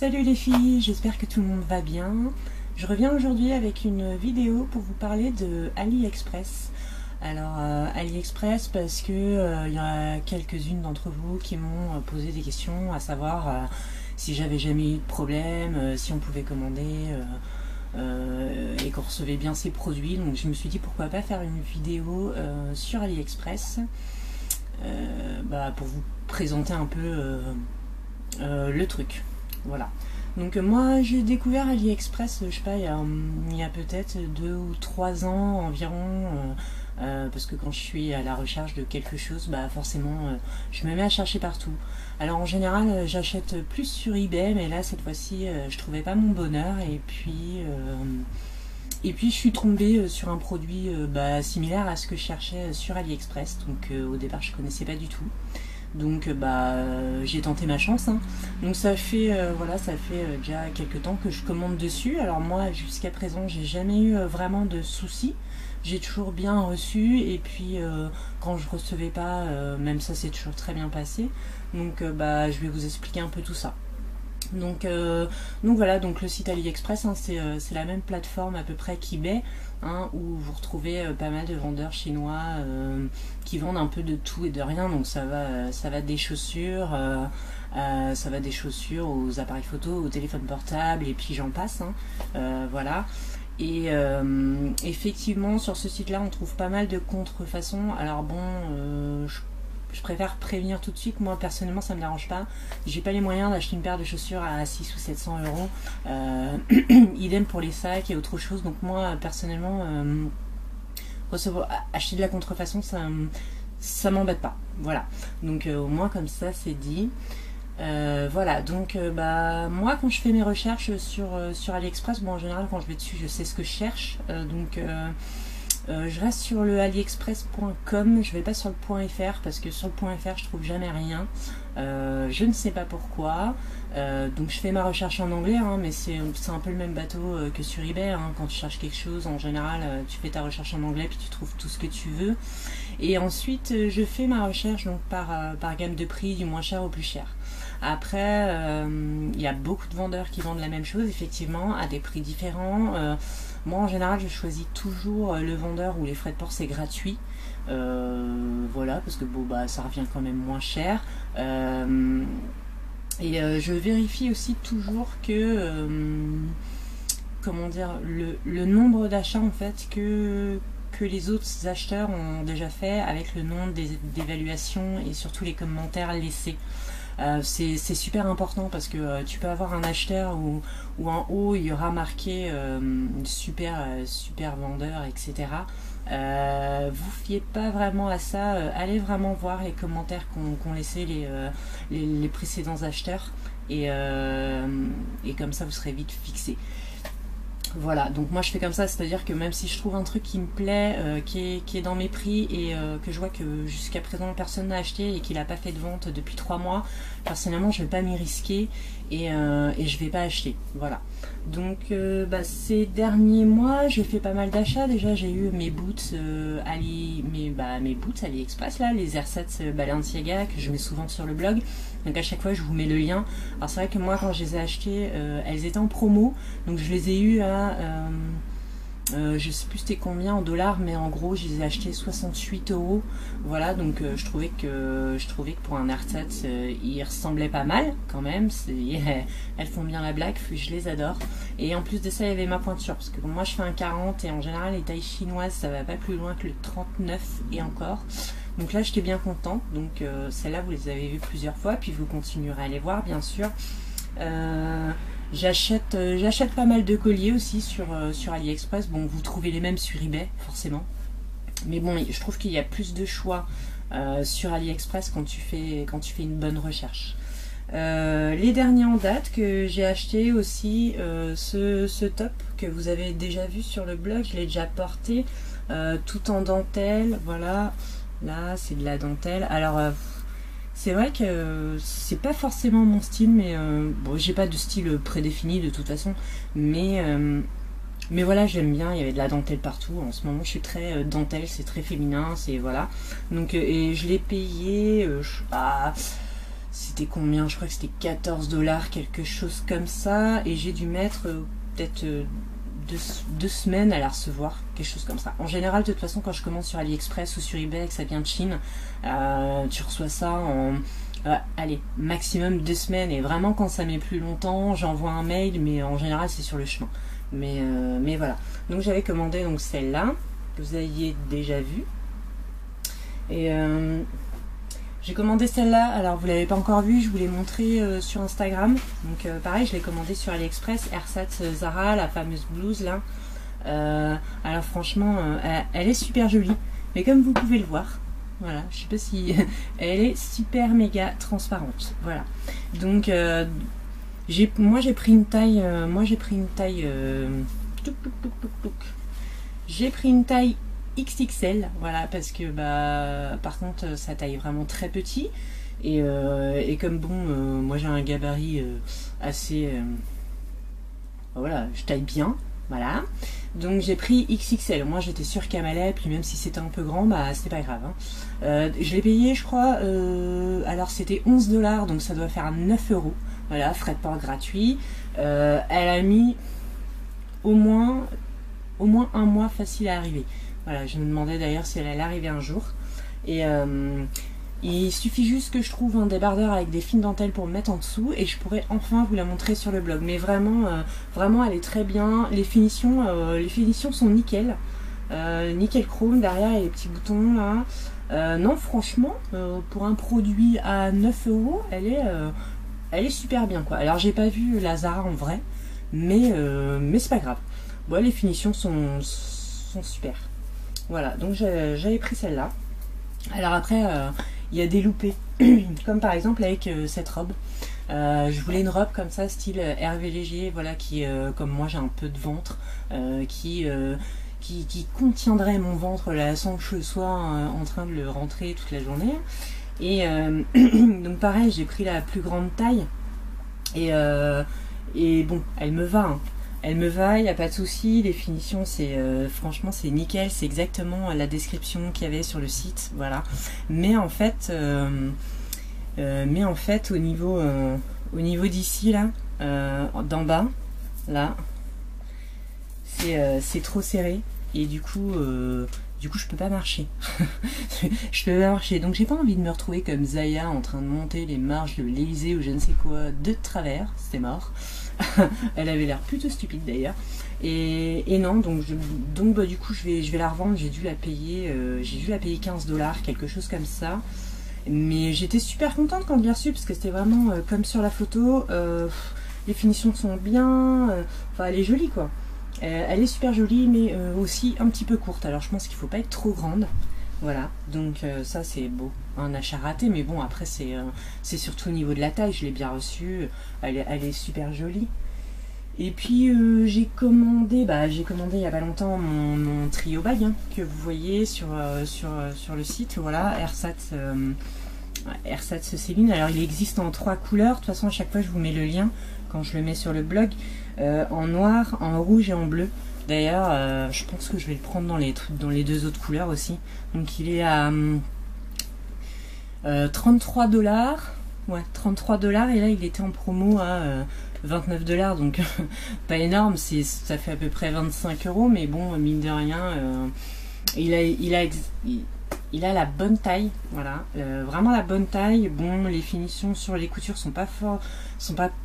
Salut les filles, j'espère que tout le monde va bien. Je reviens aujourd'hui avec une vidéo pour vous parler de AliExpress. Alors AliExpress parce que il y a quelques-unes d'entre vous qui m'ont posé des questions, à savoir si j'avais jamais eu de problème, si on pouvait commander et qu'on recevait bien ces produits. Donc je me suis dit pourquoi pas faire une vidéo sur AliExpress pour vous présenter un peu le truc. Voilà. Donc moi j'ai découvert AliExpress, je sais pas, il y a peut-être 2 ou 3 ans environ, parce que quand je suis à la recherche de quelque chose, forcément je me mets à chercher partout. Alors en général j'achète plus sur eBay, mais là cette fois-ci je trouvais pas mon bonheur, et puis je suis tombée sur un produit similaire à ce que je cherchais sur AliExpress. Donc au départ je connaissais pas du tout. Donc j'ai tenté ma chance, hein. Donc ça fait déjà quelques temps que je commande dessus. Alors moi jusqu'à présent j'ai jamais eu vraiment de soucis. J'ai toujours bien reçu, et puis quand je recevais pas, même ça s'est toujours très bien passé. Donc je vais vous expliquer un peu tout ça. Donc voilà, donc le site AliExpress, hein, c'est la même plateforme à peu près qu'eBay, hein, où vous retrouvez pas mal de vendeurs chinois qui vendent un peu de tout et de rien. Donc ça va des chaussures, aux appareils photo, aux téléphones portables, et puis j'en passe, hein. Voilà. Et effectivement sur ce site là on trouve pas mal de contrefaçons. Alors bon, je préfère prévenir tout de suite, moi personnellement ça me dérange pas. J'ai pas les moyens d'acheter une paire de chaussures à 600 ou 700 euros. Idem pour les sacs et autre chose. Donc moi personnellement, acheter de la contrefaçon, ça m'embête pas. Voilà. Donc au moins comme ça c'est dit. Voilà, donc moi quand je fais mes recherches sur AliExpress, bon en général quand je vais dessus je sais ce que je cherche, je reste sur le aliexpress.com, je vais pas sur le .fr parce que sur le .fr je trouve jamais rien, je ne sais pas pourquoi. Donc je fais ma recherche en anglais, hein, mais c'est un peu le même bateau que sur eBay, hein. Quand tu cherches quelque chose en général tu fais ta recherche en anglais puis tu trouves tout ce que tu veux, et ensuite je fais ma recherche donc par gamme de prix, du moins cher au plus cher. Après il y a beaucoup de vendeurs qui vendent la même chose effectivement à des prix différents. Moi en général je choisis toujours le vendeur où les frais de port c'est gratuit, voilà, parce que bon ça revient quand même moins cher. Et je vérifie aussi toujours que comment dire, le nombre d'achats en fait que les autres acheteurs ont déjà fait, avec le nombre d'évaluations et surtout les commentaires laissés. C'est super important parce que tu peux avoir un acheteur où en haut il y aura marqué super vendeur, etc. Vous fiez pas vraiment à ça, allez vraiment voir les commentaires qu'ont laissé les précédents acheteurs, et comme ça vous serez vite fixé. Voilà, donc moi je fais comme ça, c'est-à-dire que même si je trouve un truc qui me plaît, qui est dans mes prix, et que je vois que jusqu'à présent personne n'a acheté et qu'il n'a pas fait de vente depuis 3 mois, personnellement je vais pas m'y risquer, et je vais pas acheter. Voilà. Donc ces derniers mois j'ai fait pas mal d'achats. Déjà j'ai eu mes boots mes boots AliExpress là, les Air7 Balenciaga que je mets souvent sur le blog. Donc à chaque fois je vous mets le lien. Alors c'est vrai que moi quand je les ai achetées, elles étaient en promo, donc je les ai eu à je sais plus c'était combien en dollars, mais en gros je les ai achetés 68 euros. Voilà, donc je trouvais que pour un Air7 ils ressemblaient pas mal quand même. Elles font bien la blague, je les adore. Et en plus de ça il y avait ma pointure, parce que moi je fais un 40 et en général les tailles chinoises ça va pas plus loin que le 39 et encore. Donc là j'étais bien contente. Donc celles-là vous les avez vues plusieurs fois, puis vous continuerez à les voir bien sûr. J'achète pas mal de colliers aussi sur AliExpress. Bon, vous trouvez les mêmes sur eBay forcément, mais bon je trouve qu'il y a plus de choix sur AliExpress quand tu fais une bonne recherche. Les derniers en date que j'ai acheté aussi, ce top que vous avez déjà vu sur le blog, je l'ai déjà porté, tout en dentelle. Voilà, là c'est de la dentelle. Alors c'est vrai que c'est pas forcément mon style, mais bon, j'ai pas de style prédéfini de toute façon, mais voilà, j'aime bien. Il y avait de la dentelle partout. En ce moment je suis très dentelle, c'est très féminin, c'est voilà. Donc et je l'ai payé c'était combien? Je crois que c'était 14 $, quelque chose comme ça. Et j'ai dû mettre peut-être 2 semaines à la recevoir, quelque chose comme ça. En général, de toute façon, quand je commande sur AliExpress ou sur eBay, que ça vient de Chine, tu reçois ça en... allez, maximum 2 semaines. Et vraiment, quand ça met plus longtemps, j'envoie un mail, mais en général, c'est sur le chemin. Mais voilà. Donc, j'avais commandé donc celle-là, que vous aviez déjà vue. Et j'ai commandé celle-là. Alors, vous l'avez pas encore vue, je vous l'ai montré sur Instagram. Donc, pareil, je l'ai commandé sur AliExpress. Ersatz Zara, la fameuse blouse, là. Alors, franchement, elle est super jolie. Mais comme vous pouvez le voir, voilà, je sais pas si... elle est super méga transparente. Voilà. Donc, moi j'ai pris une taille... j'ai pris une taille XXL, voilà, parce que par contre ça taille vraiment très petit et comme bon moi j'ai un gabarit assez voilà, je taille bien, voilà, donc j'ai pris XXL. Moi j'étais sûre qu'elle m'allait, puis même si c'était un peu grand, c'était pas grave, hein. Je l'ai payé, je crois, alors c'était 11 $, donc ça doit faire 9 €, voilà, frais de port gratuit. Elle a mis au moins un mois facile à arriver. Voilà, je me demandais d'ailleurs si elle allait arriver un jour. Et il suffit juste que je trouve un débardeur avec des fines dentelles pour me mettre en dessous et je pourrais enfin vous la montrer sur le blog. Mais vraiment, vraiment elle est très bien. Les finitions sont nickel. Nickel chrome, derrière il y a les petits boutons là. Non, franchement, pour un produit à 9 €, elle est super bien, quoi. Alors j'ai pas vu la Zara en vrai, mais c'est pas grave. Bon, les finitions sont super. Voilà, donc j'avais pris celle-là. Alors après, il y a des loupés, comme par exemple avec cette robe. Je voulais une robe comme ça, style Hervé Léger, voilà, qui, comme moi j'ai un peu de ventre, qui contiendrait mon ventre là, sans que je sois en train de le rentrer toute la journée. Et donc pareil, j'ai pris la plus grande taille. Et bon, elle me va, hein. Elle me va, il n'y a pas de souci. Les finitions, franchement, c'est nickel. C'est exactement la description qu'il y avait sur le site, voilà. Mais en fait, au niveau d'ici là, d'en bas, là, c'est trop serré et du coup, je peux pas marcher. Je peux pas marcher. Donc, j'ai pas envie de me retrouver comme Zaya en train de monter les marches de l'Elysée ou je ne sais quoi de travers. C'était mort. Elle avait l'air plutôt stupide d'ailleurs. Et non, donc du coup, je vais la revendre. J'ai dû la payer 15 $, quelque chose comme ça. Mais j'étais super contente quand je l'ai reçue parce que c'était vraiment comme sur la photo. Les finitions sont bien. Enfin, elle est jolie, quoi. Elle est super jolie, mais aussi un petit peu courte. Alors je pense qu'il ne faut pas être trop grande. Voilà, donc ça c'est beau, un achat raté, mais bon, après c'est surtout au niveau de la taille. Je l'ai bien reçue, elle est super jolie. Et puis j'ai commandé il n'y a pas longtemps mon trio bag, hein, que vous voyez sur le site, voilà, Ersatz Céline. Alors il existe en 3 couleurs, de toute façon à chaque fois je vous mets le lien quand je le mets sur le blog, en noir, en rouge et en bleu. D'ailleurs, je pense que je vais le prendre dans les 2 autres couleurs aussi. Donc il est à 33 $. Ouais, 33 $. Et là, il était en promo à 29 $. Donc pas énorme. Ça fait à peu près 25 €. Mais bon, mine de rien, il a la bonne taille. Voilà, vraiment la bonne taille. Bon, les finitions sur les coutures sont pas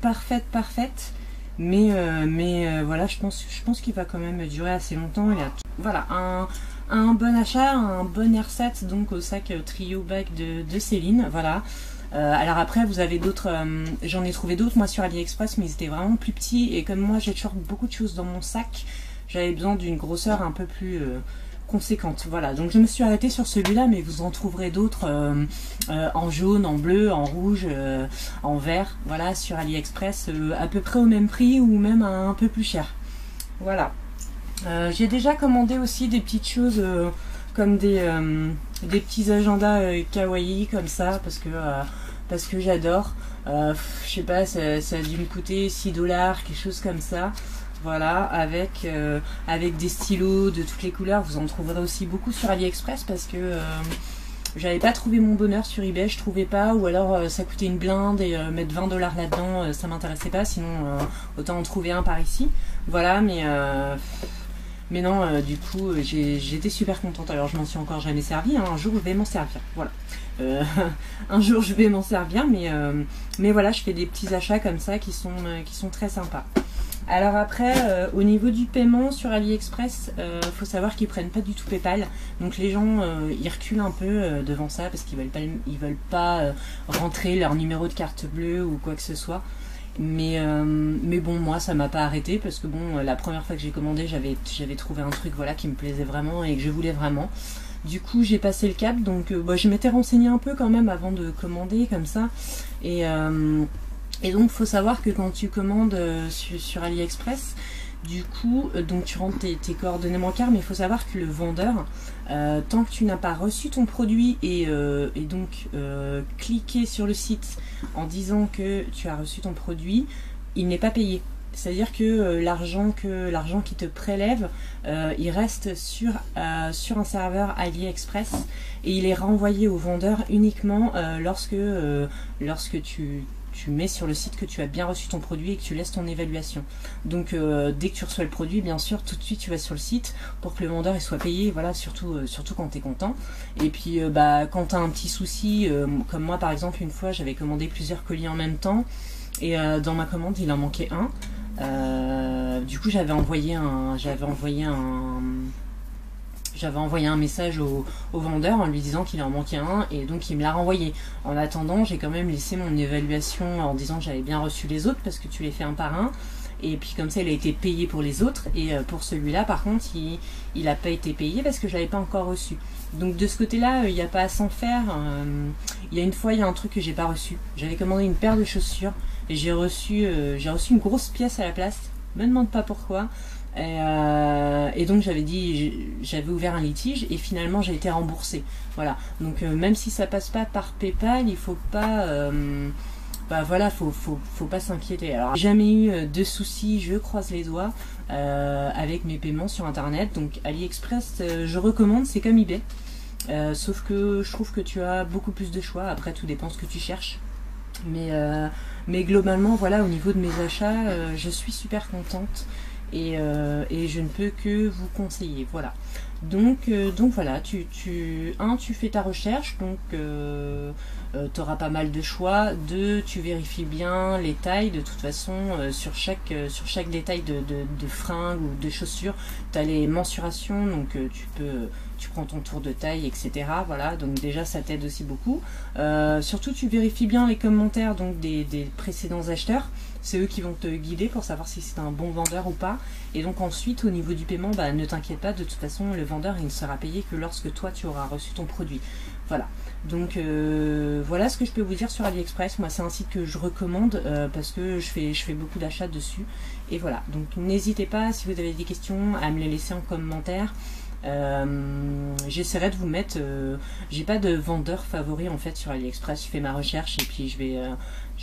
parfaites. Mais voilà, je pense qu'il va quand même durer assez longtemps. Voilà, un bon achat, un bon Ersatz, donc au sac trio bag de Céline. Voilà. Alors après, vous avez d'autres, j'en ai trouvé d'autres moi sur AliExpress, mais ils étaient vraiment plus petits. Et comme moi j'ai toujours beaucoup de choses dans mon sac, j'avais besoin d'une grosseur un peu plus conséquente. Voilà, donc je me suis arrêtée sur celui-là, mais vous en trouverez d'autres en jaune, en bleu, en rouge, en vert, voilà, sur AliExpress, à peu près au même prix ou même un peu plus cher. Voilà. J'ai déjà commandé aussi des petites choses comme des petits agendas kawaii comme ça, parce que j'adore. Je sais pas, ça a dû me coûter 6 $, quelque chose comme ça. Voilà, avec des stylos de toutes les couleurs. Vous en trouverez aussi beaucoup sur AliExpress parce que j'avais pas trouvé mon bonheur sur eBay, je trouvais pas, ou alors ça coûtait une blinde et mettre 20 $ là-dedans, ça m'intéressait pas, sinon autant en trouver un par ici. Voilà, mais non, du coup, j'étais super contente. Alors, je m'en suis encore jamais servi, hein. Un jour, je vais m'en servir. Voilà. Un jour, je vais m'en servir, mais voilà, je fais des petits achats comme ça qui sont très sympas. Alors après, au niveau du paiement sur AliExpress, faut savoir qu'ils prennent pas du tout PayPal. Donc les gens, ils reculent un peu devant ça parce qu'ils veulent pas rentrer leur numéro de carte bleue ou quoi que ce soit. Mais bon, moi ça m'a pas arrêté parce que bon, la première fois que j'ai commandé, j'avais trouvé un truc voilà qui me plaisait vraiment et que je voulais vraiment. Du coup j'ai passé le cap, donc je m'étais renseignée un peu quand même avant de commander comme ça. Et donc faut savoir que quand tu commandes sur AliExpress, du coup, donc tu rentres tes coordonnées bancaires, mais il faut savoir que le vendeur, tant que tu n'as pas reçu ton produit et donc cliqué sur le site en disant que tu as reçu ton produit, il n'est pas payé. C'est-à-dire que l'argent qui te prélève, il reste sur un serveur AliExpress et il est renvoyé au vendeur uniquement lorsque tu mets sur le site que tu as bien reçu ton produit et que tu laisses ton évaluation. Donc dès que tu reçois le produit, bien sûr, tout de suite tu vas sur le site pour que le vendeur il soit payé, voilà, surtout quand tu es content. Et puis quand tu as un petit souci, comme moi par exemple, une fois j'avais commandé plusieurs colis en même temps et dans ma commande il en manquait un. Du coup j'avais envoyé un message au vendeur en lui disant qu'il en manquait un et donc il me l'a renvoyé. En attendant, j'ai quand même laissé mon évaluation en disant que j'avais bien reçu les autres parce que tu les fais un par un. Et puis comme ça, il a été payé pour les autres et pour celui-là, par contre, il n'a pas été payé parce que je l'avais pas encore reçu. Donc de ce côté-là, il n'y a pas à s'en faire. Il y a une fois, il y a un truc que j'ai pas reçu. J'avais commandé une paire de chaussures et j'ai reçu une grosse pièce à la place. Me demande pas pourquoi. Et donc j'avais ouvert un litige et finalement j'ai été remboursée. Voilà. Donc même si ça passe pas par PayPal, il faut pas faut pas s'inquiéter. Alors j'ai jamais eu de soucis, je croise les doigts avec mes paiements sur internet. Donc AliExpress je recommande, c'est comme eBay. Sauf que je trouve que tu as beaucoup plus de choix. Après tout dépend ce que tu cherches. Mais globalement voilà, au niveau de mes achats, je suis super contente. Et je ne peux que vous conseiller, voilà. Donc voilà, tu fais ta recherche, donc tu auras pas mal de choix. 2, tu vérifies bien les tailles, de toute façon, sur chaque détail de fringues ou de chaussures, tu as les mensurations, donc tu prends ton tour de taille, etc. Voilà, donc déjà ça t'aide aussi beaucoup. Surtout tu vérifies bien les commentaires donc des précédents acheteurs. C'est eux qui vont te guider pour savoir si c'est un bon vendeur ou pas. Et donc ensuite, au niveau du paiement, ne t'inquiète pas, de toute façon, le vendeur, il ne sera payé que lorsque toi, tu auras reçu ton produit. Voilà. Donc voilà ce que je peux vous dire sur AliExpress. Moi, c'est un site que je recommande parce que je fais beaucoup d'achats dessus. Et voilà. Donc n'hésitez pas, si vous avez des questions, à me les laisser en commentaire. J'essaierai de vous mettre j'ai pas de vendeur favori en fait sur AliExpress. Je fais ma recherche et puis je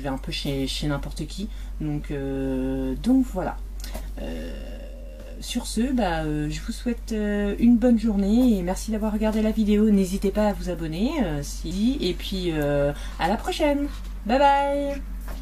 vais un peu chez n'importe qui, donc voilà. Sur ce, je vous souhaite une bonne journée et merci d'avoir regardé la vidéo. N'hésitez pas à vous abonner et puis à la prochaine. Bye bye.